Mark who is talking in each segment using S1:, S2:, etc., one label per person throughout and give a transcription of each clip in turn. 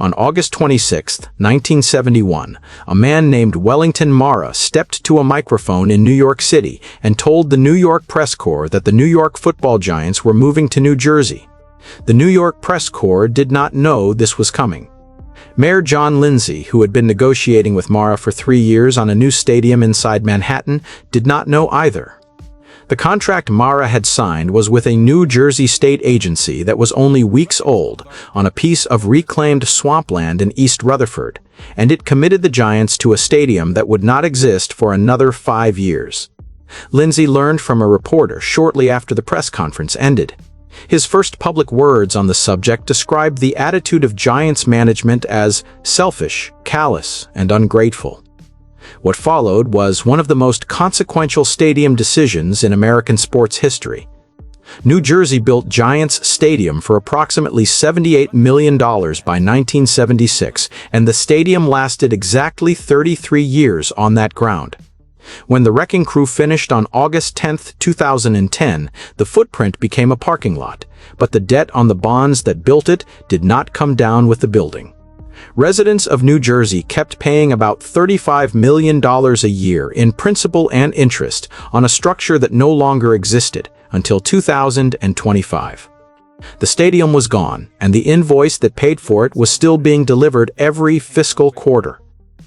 S1: On August 26, 1971, a man named Wellington Mara stepped to a microphone in New York City and told the New York Press Corps that the New York football giants were moving to New Jersey. The New York Press Corps did not know this was coming. Mayor John Lindsay, who had been negotiating with Mara for 3 years on a new stadium inside Manhattan, did not know either. The contract Mara had signed was with a New Jersey state agency that was only weeks old on a piece of reclaimed swampland in East Rutherford, and it committed the Giants to a stadium that would not exist for another 5 years. Lindsay learned from a reporter shortly after the press conference ended. His first public words on the subject described the attitude of Giants management as selfish, callous, and ungrateful. What followed was one of the most consequential stadium decisions in American sports history. New Jersey built Giants Stadium for approximately $78 million by 1976, and the stadium lasted exactly 33 years on that ground. When the wrecking crew finished on August 10, 2010, the footprint became a parking lot, but the debt on the bonds that built it did not come down with the building. Residents of New Jersey kept paying about $35 million a year in principal and interest on a structure that no longer existed until 2025. The stadium was gone, and the invoice that paid for it was still being delivered every fiscal quarter.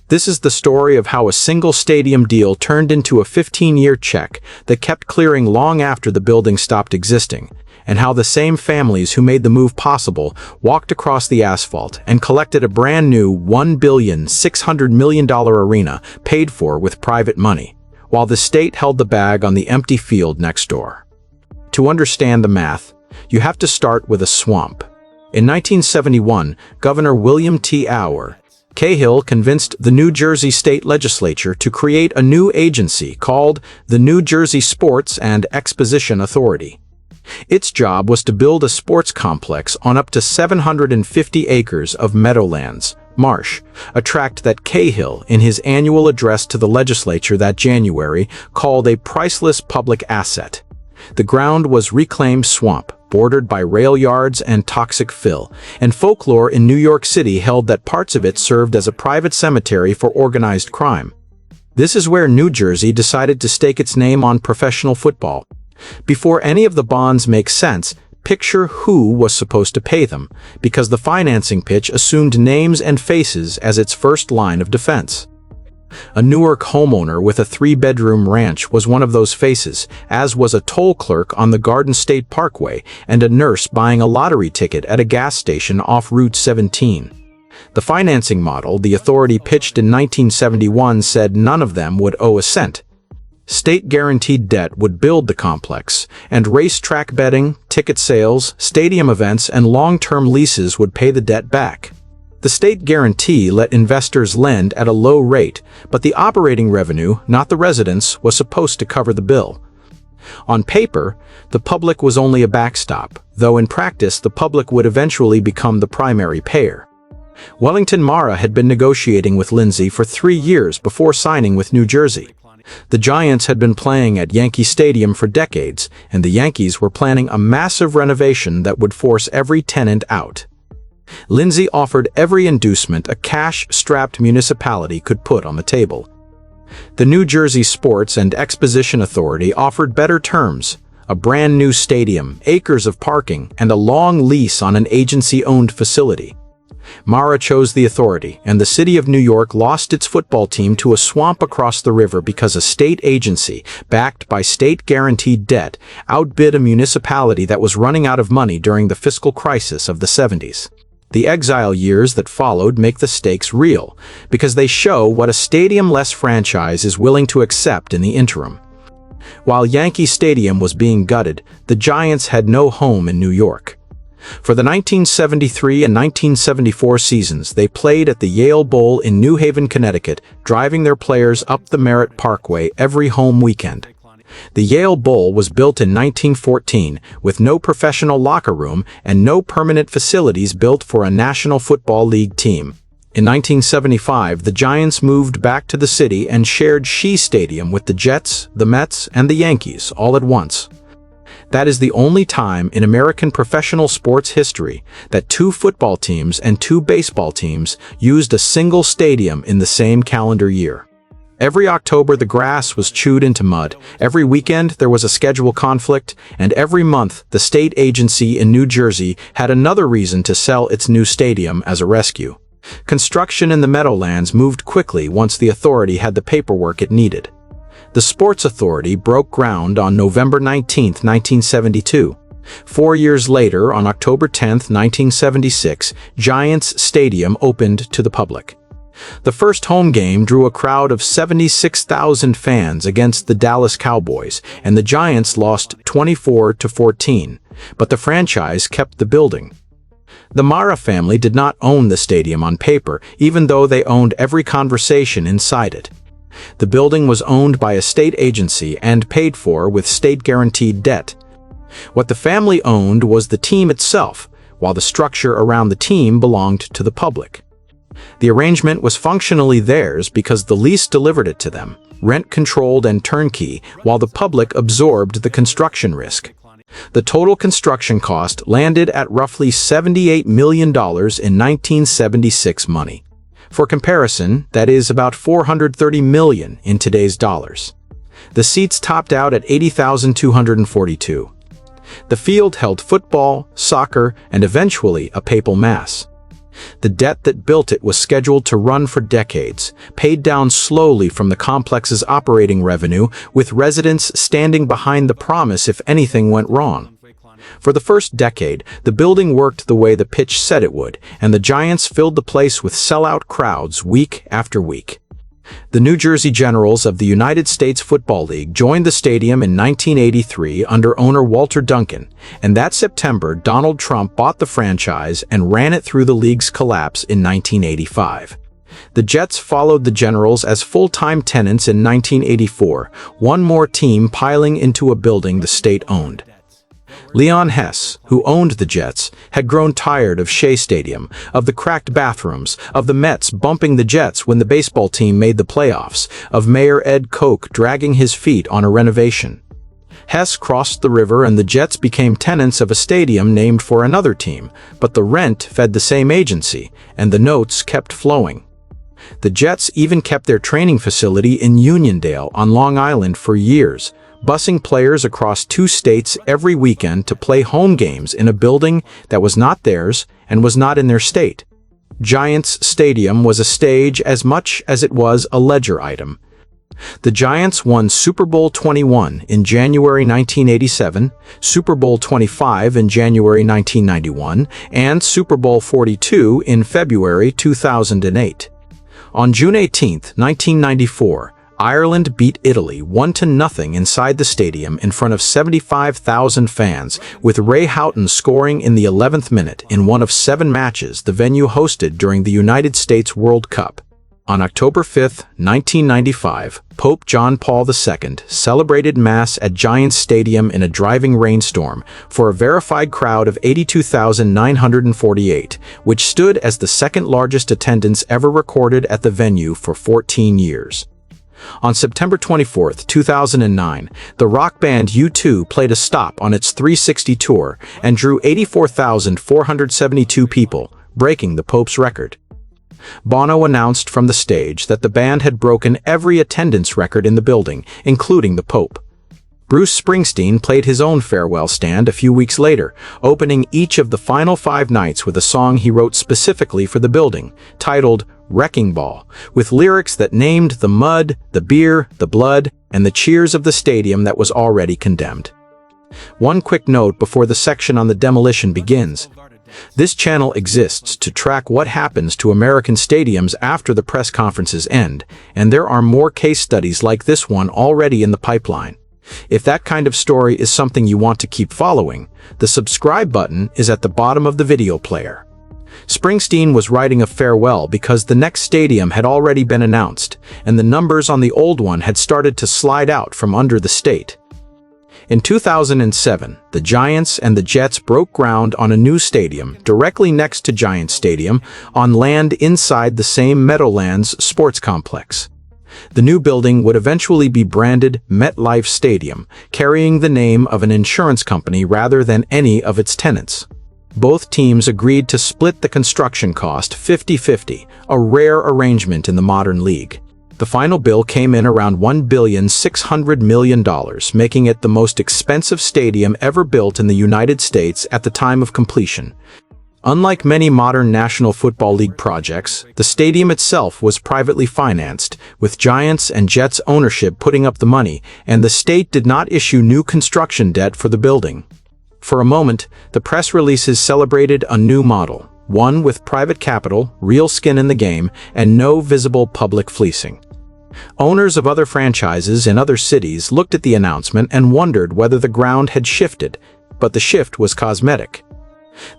S1: This is the story of how a single stadium deal turned into a 15-year check that kept clearing long after the building stopped existing, and how the same families who made the move possible walked across the asphalt and collected a brand new $1.6 billion arena paid for with private money, while the state held the bag on the empty field next door. To understand the math, you have to start with a swamp. In 1971, Governor William T. Cahill convinced the New Jersey State Legislature to create a new agency called the New Jersey Sports and Exposition Authority. Its job was to build a sports complex on up to 750 acres of meadowlands, marsh, a tract that Cahill, in his annual address to the legislature that January, called a priceless public asset. The ground was reclaimed swamp, bordered by rail yards and toxic fill, and folklore in New York City held that parts of it served as a private cemetery for organized crime. This is where New Jersey decided to stake its name on professional football. Before any of the bonds make sense, picture who was supposed to pay them, because the financing pitch assumed names and faces as its first line of defense. A Newark homeowner with a 3-bedroom ranch was one of those faces, as was a toll clerk on the Garden State Parkway and a nurse buying a lottery ticket at a gas station off Route 17. The financing model the authority pitched in 1971 said none of them would owe a cent. State-guaranteed debt would build the complex, and racetrack betting, ticket sales, stadium events, and long-term leases would pay the debt back. The state guarantee let investors lend at a low rate, but the operating revenue, not the residents, was supposed to cover the bill. On paper, the public was only a backstop, though in practice the public would eventually become the primary payer. Wellington Mara had been negotiating with Lindsay for 3 years before signing with New Jersey. The Giants had been playing at Yankee Stadium for decades, and the Yankees were planning a massive renovation that would force every tenant out. Lindsay offered every inducement a cash-strapped municipality could put on the table. The New Jersey Sports and Exposition Authority offered better terms, a brand new stadium, acres of parking, and a long lease on an agency-owned facility. Mara chose the authority, and the city of New York lost its football team to a swamp across the river because a state agency, backed by state-guaranteed debt, outbid a municipality that was running out of money during the fiscal crisis of the 70s. The exile years that followed make the stakes real, because they show what a stadium-less franchise is willing to accept in the interim. While Yankee Stadium was being gutted, the Giants had no home in New York. For the 1973 and 1974 seasons, they played at the Yale Bowl in New Haven, Connecticut, driving their players up the Merritt Parkway every home weekend. The Yale Bowl was built in 1914 with no professional locker room and no permanent facilities built for a National Football League team. In 1975, the Giants moved back to the city and shared Shea Stadium with the Jets, the Mets, and the Yankees all at once. That is the only time in American professional sports history that 2 football teams and 2 baseball teams used a single stadium in the same calendar year. Every October the grass was chewed into mud, every weekend there was a schedule conflict, and every month the state agency in New Jersey had another reason to sell its new stadium as a rescue. Construction in the Meadowlands moved quickly once the authority had the paperwork it needed. The Sports Authority broke ground on November 19, 1972. 4 years later, on October 10, 1976, Giants Stadium opened to the public. The first home game drew a crowd of 76,000 fans against the Dallas Cowboys, and the Giants lost 24-14, but the franchise kept the building. The Mara family did not own the stadium on paper, even though they owned every conversation inside it. The building was owned by a state agency and paid for with state-guaranteed debt. What the family owned was the team itself, while the structure around the team belonged to the public. The arrangement was functionally theirs because the lease delivered it to them, rent-controlled and turnkey, while the public absorbed the construction risk. The total construction cost landed at roughly $78 million in 1976 money. For comparison, that is about $430 million in today's dollars. The seats topped out at 80,242. The field held football, soccer, and eventually a papal mass. The debt that built it was scheduled to run for decades, paid down slowly from the complex's operating revenue, with residents standing behind the promise if anything went wrong. For the first decade, the building worked the way the pitch said it would, and the Giants filled the place with sellout crowds week after week. The New Jersey Generals of the United States Football League joined the stadium in 1983 under owner Walter Duncan, and that September Donald Trump bought the franchise and ran it through the league's collapse in 1985. The Jets followed the Generals as full-time tenants in 1984, one more team piling into a building the state owned. Leon Hess, who owned the Jets, had grown tired of Shea Stadium, of the cracked bathrooms, of the Mets bumping the Jets when the baseball team made the playoffs, of Mayor Ed Koch dragging his feet on a renovation. Hess crossed the river and the Jets became tenants of a stadium named for another team, but the rent fed the same agency, and the notes kept flowing. The Jets even kept their training facility in Uniondale on Long Island for years, busing players across 2 states every weekend to play home games in a building that was not theirs and was not in their state. Giants Stadium was a stage as much as it was a ledger item. The Giants won Super Bowl 21 in January 1987, Super Bowl 25 in January 1991, and Super Bowl 42 in February 2008. On June 18, 1994, Ireland beat Italy 1-0 inside the stadium in front of 75,000 fans, with Ray Houghton scoring in the 11th minute in one of 7 matches the venue hosted during the United States World Cup. On October 5, 1995, Pope John Paul II celebrated Mass at Giants Stadium in a driving rainstorm for a verified crowd of 82,948, which stood as the second largest attendance ever recorded at the venue for 14 years. On September 24, 2009, the rock band U2 played a stop on its 360 tour and drew 84,472 people, breaking the Pope's record. Bono announced from the stage that the band had broken every attendance record in the building, including the Pope. Bruce Springsteen played his own farewell stand a few weeks later, opening each of the final 5 nights with a song he wrote specifically for the building, titled Wrecking Ball, with lyrics that named the mud, the beer, the blood, and the cheers of the stadium that was already condemned. One quick note before the section on the demolition begins. This channel exists to track what happens to American stadiums after the press conferences end, and there are more case studies like this one already in the pipeline. If that kind of story is something you want to keep following, the subscribe button is at the bottom of the video player. Springsteen was writing a farewell because the next stadium had already been announced, and the numbers on the old one had started to slide out from under the state. In 2007, the Giants and the Jets broke ground on a new stadium directly next to Giants Stadium on land inside the same Meadowlands sports complex. The new building would eventually be branded MetLife Stadium, carrying the name of an insurance company rather than any of its tenants. Both teams agreed to split the construction cost 50-50, a rare arrangement in the modern league. The final bill came in around $1.6 billion, making it the most expensive stadium ever built in the United States at the time of completion. Unlike many modern National Football League projects, the stadium itself was privately financed, with Giants and Jets ownership putting up the money, and the state did not issue new construction debt for the building. For a moment, the press releases celebrated a new model, one with private capital, real skin in the game, and no visible public fleecing. Owners of other franchises in other cities looked at the announcement and wondered whether the ground had shifted, but the shift was cosmetic.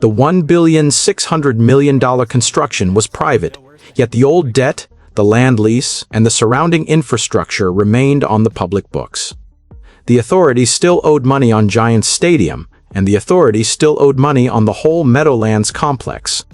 S1: The $1.6 billion construction was private, yet the old debt, the land lease, and the surrounding infrastructure remained on the public books. The authorities still owed money on Giants Stadium, and the authorities still owed money on the whole Meadowlands complex.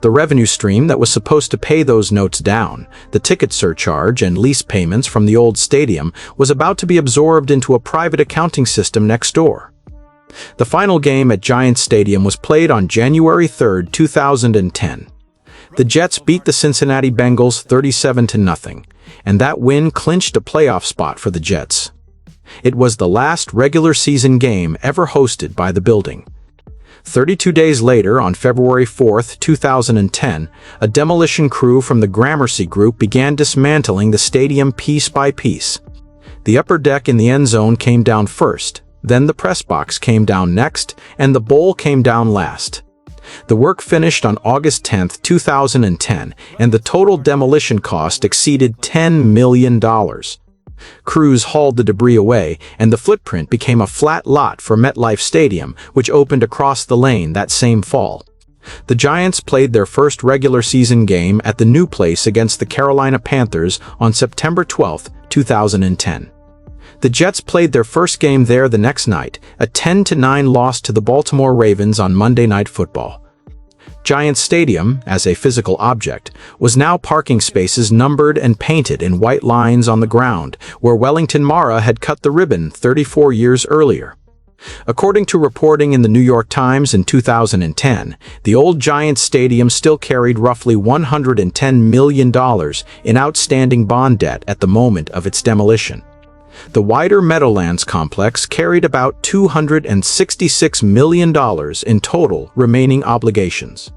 S1: The revenue stream that was supposed to pay those notes down, the ticket surcharge and lease payments from the old stadium, was about to be absorbed into a private accounting system next door. The final game at Giants Stadium was played on January 3, 2010. The Jets beat the Cincinnati Bengals 37-0, and that win clinched a playoff spot for the Jets. It was the last regular season game ever hosted by the building. 32 days later, on February 4, 2010, a demolition crew from the Gramercy Group began dismantling the stadium piece by piece. The upper deck in the end zone came down first, then the press box came down next, and the bowl came down last. The work finished on August 10, 2010, and the total demolition cost exceeded $10 million. Crews hauled the debris away, and the footprint became a flat lot for MetLife Stadium, which opened across the lane that same fall. The Giants played their first regular season game at the new place against the Carolina Panthers on September 12, 2010. The Jets played their first game there the next night, a 10-9 loss to the Baltimore Ravens on Monday Night Football. Giants Stadium, as a physical object, was now parking spaces numbered and painted in white lines on the ground, where Wellington Mara had cut the ribbon 34 years earlier. According to reporting in the New York Times in 2010, the old Giants Stadium still carried roughly $110 million in outstanding bond debt at the moment of its demolition. The wider Meadowlands complex carried about $266 million in total remaining obligations.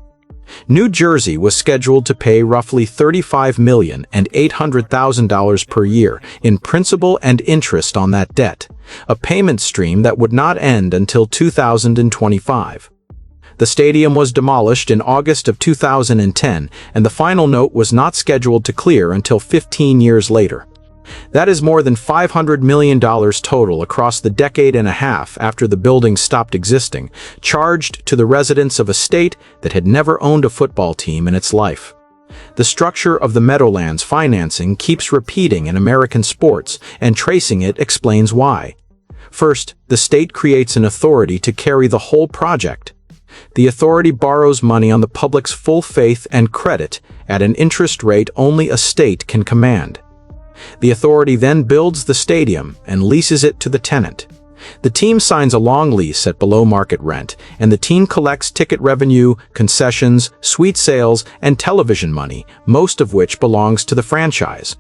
S1: New Jersey was scheduled to pay roughly $35,800,000 per year in principal and interest on that debt, a payment stream that would not end until 2025. The stadium was demolished in August of 2010, and the final note was not scheduled to clear until 15 years later. That is more than $500 million total across the decade and a half after the building stopped existing, charged to the residents of a state that had never owned a football team in its life. The structure of the Meadowlands financing keeps repeating in American sports, and tracing it explains why. First, the state creates an authority to carry the whole project. The authority borrows money on the public's full faith and credit at an interest rate only a state can command. The authority then builds the stadium and leases it to the tenant. The team signs a long lease at below-market rent, and the team collects ticket revenue, concessions, suite sales, and television money, most of which belongs to the franchise.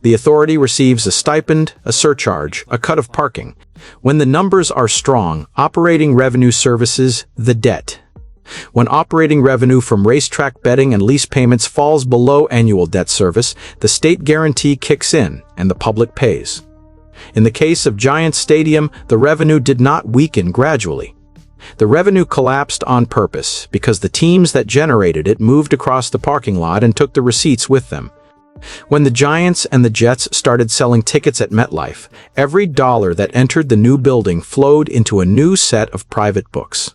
S1: The authority receives a stipend, a surcharge, a cut of parking. When the numbers are strong, operating revenue services the debt. When operating revenue from racetrack betting and lease payments falls below annual debt service, the state guarantee kicks in and the public pays. In the case of Giants Stadium, the revenue did not weaken gradually. The revenue collapsed on purpose because the teams that generated it moved across the parking lot and took the receipts with them. When the Giants and the Jets started selling tickets at MetLife, every dollar that entered the new building flowed into a new set of private books.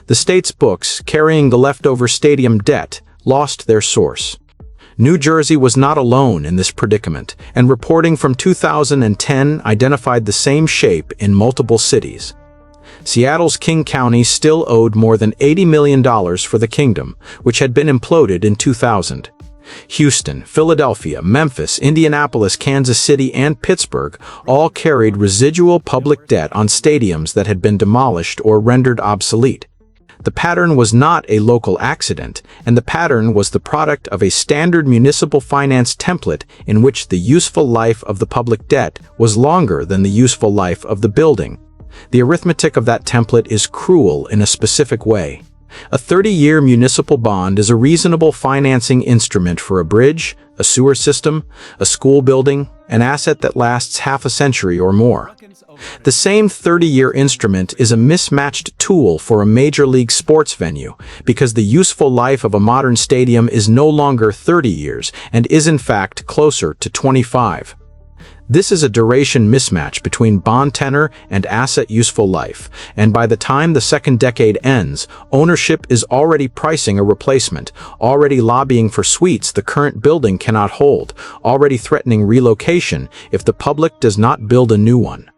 S1: The state's books, carrying the leftover stadium debt, lost their source. New Jersey was not alone in this predicament, and reporting from 2010 identified the same shape in multiple cities. Seattle's King County still owed more than $80 million for the kingdom, which had been imploded in 2000. Houston, Philadelphia, Memphis, Indianapolis, Kansas City, and Pittsburgh all carried residual public debt on stadiums that had been demolished or rendered obsolete. The pattern was not a local accident, and the pattern was the product of a standard municipal finance template in which the useful life of the public debt was longer than the useful life of the building. The arithmetic of that template is cruel in a specific way. A 30-year municipal bond is a reasonable financing instrument for a bridge, a sewer system, a school building, an asset that lasts half a century or more. The same 30-year instrument is a mismatched tool for a major league sports venue because the useful life of a modern stadium is no longer 30 years and is in fact closer to 25. This is a duration mismatch between bond tenor and asset useful life, and by the time the second decade ends, ownership is already pricing a replacement, already lobbying for suites the current building cannot hold, already threatening relocation if the public does not build a new one.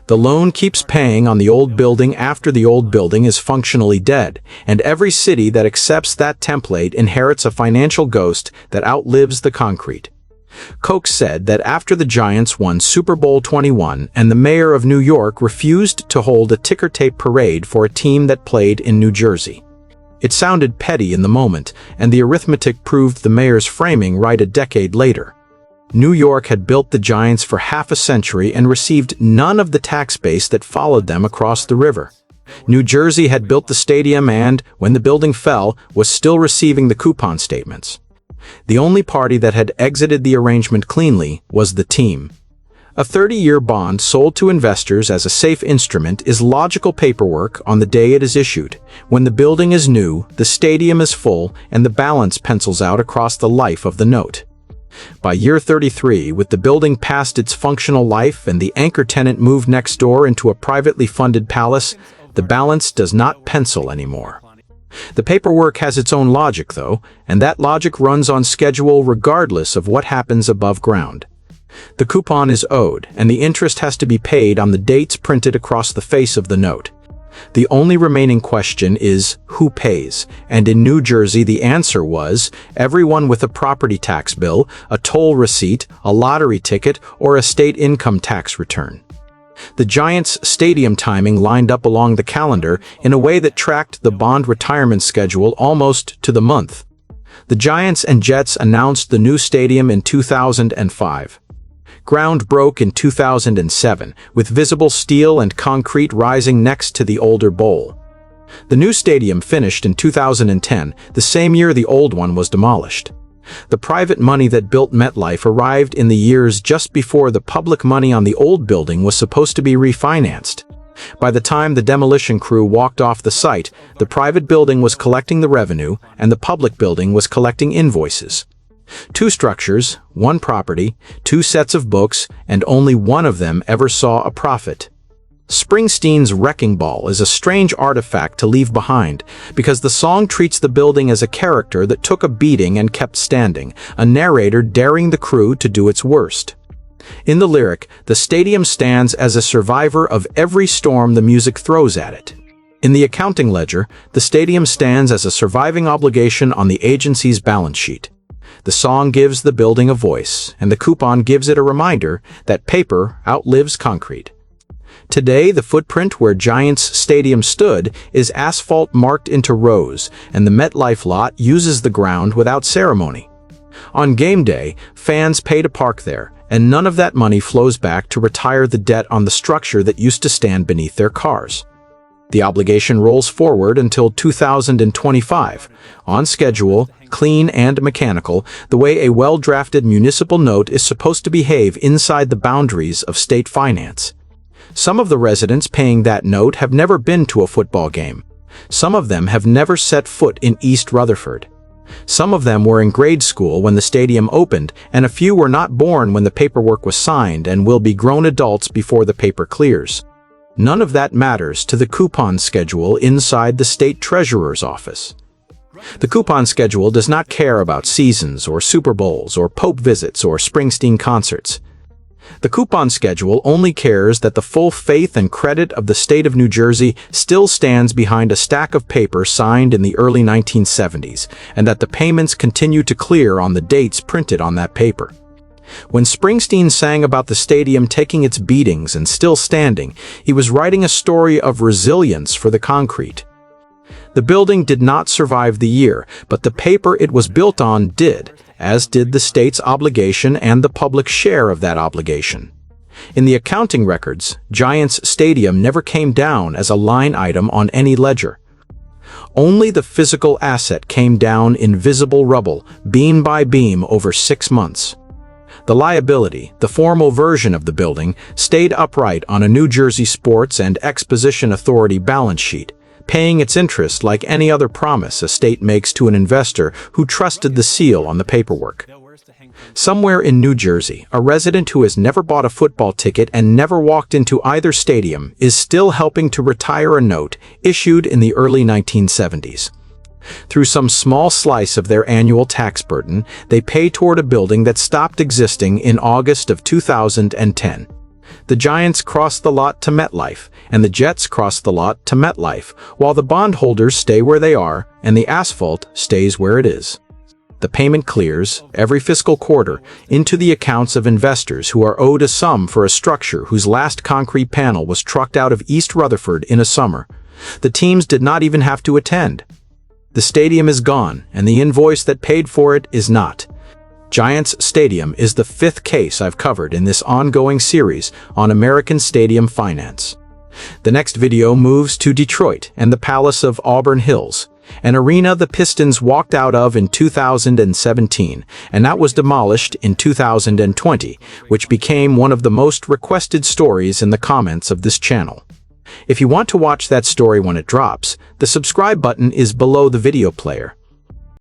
S1: The loan keeps paying on the old building after the old building is functionally dead, and every city that accepts that template inherits a financial ghost that outlives the concrete. Koch said that after the Giants won Super Bowl 21 and the mayor of New York refused to hold a ticker tape parade for a team that played in New Jersey. It sounded petty in the moment, and the arithmetic proved the mayor's framing right a decade later. New York had built the Giants for half a century and received none of the tax base that followed them across the river. New Jersey had built the stadium and, when the building fell, was still receiving the coupon statements. The only party that had exited the arrangement cleanly was the team. A 30-year bond sold to investors as a safe instrument is logical paperwork on the day it is issued. When the building is new, the stadium is full, and the balance pencils out across the life of the note. By year 33, with the building past its functional life and the anchor tenant moved next door into a privately funded palace, the balance does not pencil anymore. The paperwork has its own logic, though, and that logic runs on schedule regardless of what happens above ground. The coupon is owed, and the interest has to be paid on the dates printed across the face of the note. The only remaining question is who pays, and in New Jersey the answer was everyone with a property tax bill, a toll receipt, a lottery ticket, or a state income tax return. The Giants' stadium timing lined up along the calendar in a way that tracked the bond retirement schedule almost to the month. The Giants and Jets announced the new stadium in 2005. Ground broke in 2007, with visible steel and concrete rising next to the older bowl. The new stadium finished in 2010, the same year the old one was demolished. The private money that built MetLife arrived in the years just before the public money on the old building was supposed to be refinanced. By the time the demolition crew walked off the site, the private building was collecting the revenue, and the public building was collecting invoices. Two structures, one property, two sets of books, and only one of them ever saw a profit. Springsteen's Wrecking Ball is a strange artifact to leave behind, because the song treats the building as a character that took a beating and kept standing, a narrator daring the crew to do its worst. In the lyric, the stadium stands as a survivor of every storm the music throws at it. In the accounting ledger, the stadium stands as a surviving obligation on the agency's balance sheet. The song gives the building a voice, and the coupon gives it a reminder that paper outlives concrete. Today, the footprint where Giants Stadium stood is asphalt marked into rows, and the MetLife lot uses the ground without ceremony. On game day, fans pay to park there, and none of that money flows back to retire the debt on the structure that used to stand beneath their cars. The obligation rolls forward until 2025, on schedule, clean and mechanical, the way a well-drafted municipal note is supposed to behave inside the boundaries of state finance. Some of the residents paying that note have never been to a football game. Some of them have never set foot in East Rutherford. Some of them were in grade school when the stadium opened, and a few were not born when the paperwork was signed and will be grown adults before the paper clears. None of that matters to the coupon schedule inside the state treasurer's office. The coupon schedule does not care about seasons or Super Bowls or Pope visits or Springsteen concerts. The coupon schedule only cares that the full faith and credit of the state of New Jersey still stands behind a stack of paper signed in the early 1970s, and that the payments continue to clear on the dates printed on that paper. When Springsteen sang about the stadium taking its beatings and still standing, he was writing a story of resilience for the concrete. The building did not survive the year, but the paper it was built on did, as did the state's obligation and the public share of that obligation. In the accounting records, Giants Stadium never came down as a line item on any ledger. Only the physical asset came down in visible rubble, beam by beam, over 6 months. The liability, the formal version of the building, stayed upright on a New Jersey Sports and Exposition Authority balance sheet, paying its interest like any other promise a state makes to an investor who trusted the seal on the paperwork. Somewhere in New Jersey, a resident who has never bought a football ticket and never walked into either stadium is still helping to retire a note issued in the early 1970s. Through some small slice of their annual tax burden, they pay toward a building that stopped existing in August of 2010. The Giants cross the lot to MetLife, and the Jets cross the lot to MetLife, while the bondholders stay where they are, and the asphalt stays where it is. The payment clears, every fiscal quarter, into the accounts of investors who are owed a sum for a structure whose last concrete panel was trucked out of East Rutherford in a summer. The teams did not even have to attend. The stadium is gone, and the invoice that paid for it is not. Giants Stadium is the 5th case I've covered in this ongoing series on American stadium finance. The next video moves to Detroit and the Palace of Auburn Hills, an arena the Pistons walked out of in 2017, and that was demolished in 2020, which became one of the most requested stories in the comments of this channel. If you want to watch that story when it drops, the subscribe button is below the video player.